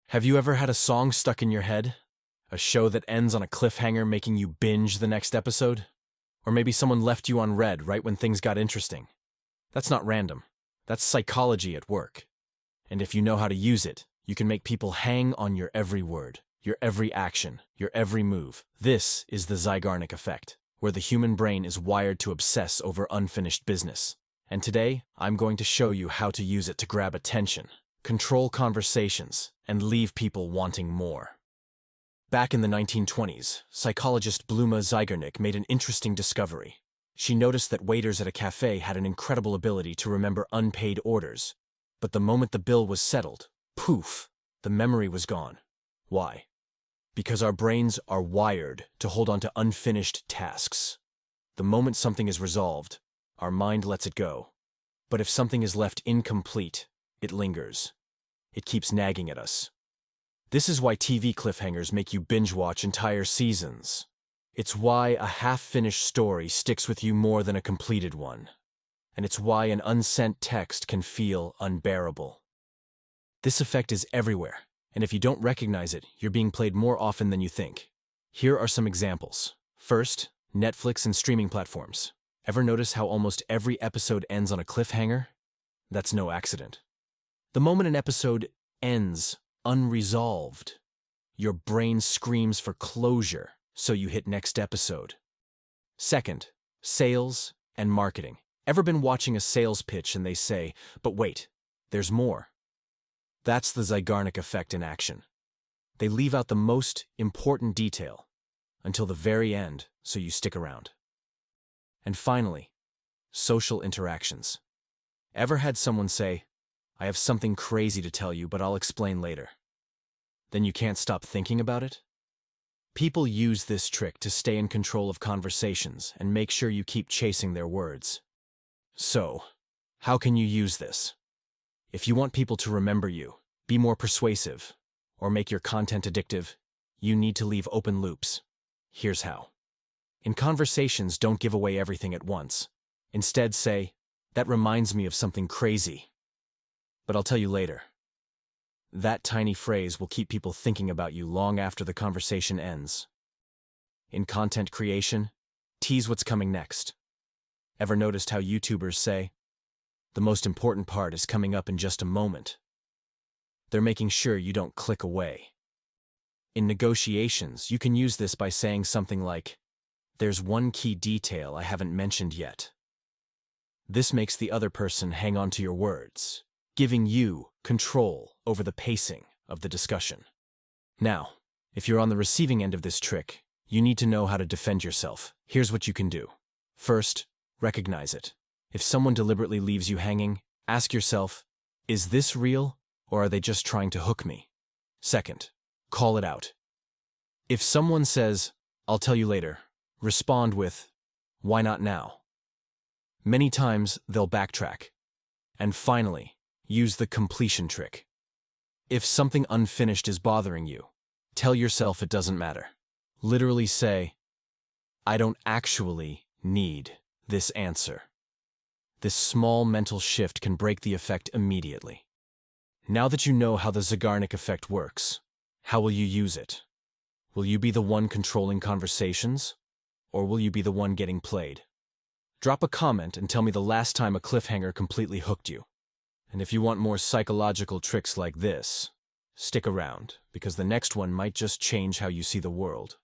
Have you ever had a song stuck in your head? A show that ends on a cliffhanger making you binge the next episode? Or maybe someone left you on red right when things got interesting? That's not random. That's psychology at work. And if you know how to use it, you can make people hang on your every word, your every action, your every move. This is the Zeigarnik Effect, where the human brain is wired to obsess over unfinished business. And today, I'm going to show you how to use it to grab attention, control conversations, and leave people wanting more. Back in the 1920s, psychologist Bluma Zeigarnik made an interesting discovery. She noticed that waiters at a cafe had an incredible ability to remember unpaid orders. But the moment the bill was settled, poof, the memory was gone. Why? Because our brains are wired to hold on to unfinished tasks. The moment something is resolved, our mind lets it go. But if something is left incomplete, it lingers. It keeps nagging at us. This is why TV cliffhangers make you binge-watch entire seasons. It's why a half-finished story sticks with you more than a completed one. And it's why an unsent text can feel unbearable. This effect is everywhere, and if you don't recognize it, you're being played more often than you think. Here are some examples. First, Netflix and streaming platforms. Ever notice how almost every episode ends on a cliffhanger? That's no accident. The moment an episode ends unresolved, your brain screams for closure, so you hit next episode. Second, sales and marketing. Ever been watching a sales pitch and they say, "But wait, there's more"? That's the Zeigarnik Effect in action. They leave out the most important detail until the very end, so you stick around. And finally, social interactions. Ever had someone say, "I have something crazy to tell you, but I'll explain later"? Then you can't stop thinking about it? People use this trick to stay in control of conversations and make sure you keep chasing their words. So, how can you use this? If you want people to remember you, be more persuasive, or make your content addictive, you need to leave open loops. Here's how. In conversations, don't give away everything at once. Instead say, "That reminds me of something crazy, but I'll tell you later." That tiny phrase will keep people thinking about you long after the conversation ends. In content creation, tease what's coming next. Ever noticed how YouTubers say, "The most important part is coming up in just a moment"? They're making sure you don't click away. In negotiations, you can use this by saying something like, "There's one key detail I haven't mentioned yet." This makes the other person hang on to your words, giving you control over the pacing of the discussion. Now, if you're on the receiving end of this trick, you need to know how to defend yourself. Here's what you can do. First, recognize it. If someone deliberately leaves you hanging, ask yourself, is this real, or are they just trying to hook me? Second, call it out. If someone says, "I'll tell you later," respond with, "Why not now?" Many times, they'll backtrack. And finally, use the completion trick. If something unfinished is bothering you, tell yourself it doesn't matter. Literally say, "I don't actually need this answer." This small mental shift can break the effect immediately. Now that you know how the Zeigarnik Effect works, how will you use it? Will you be the one controlling conversations, or will you be the one getting played? Drop a comment and tell me the last time a cliffhanger completely hooked you. And if you want more psychological tricks like this, stick around, because the next one might just change how you see the world.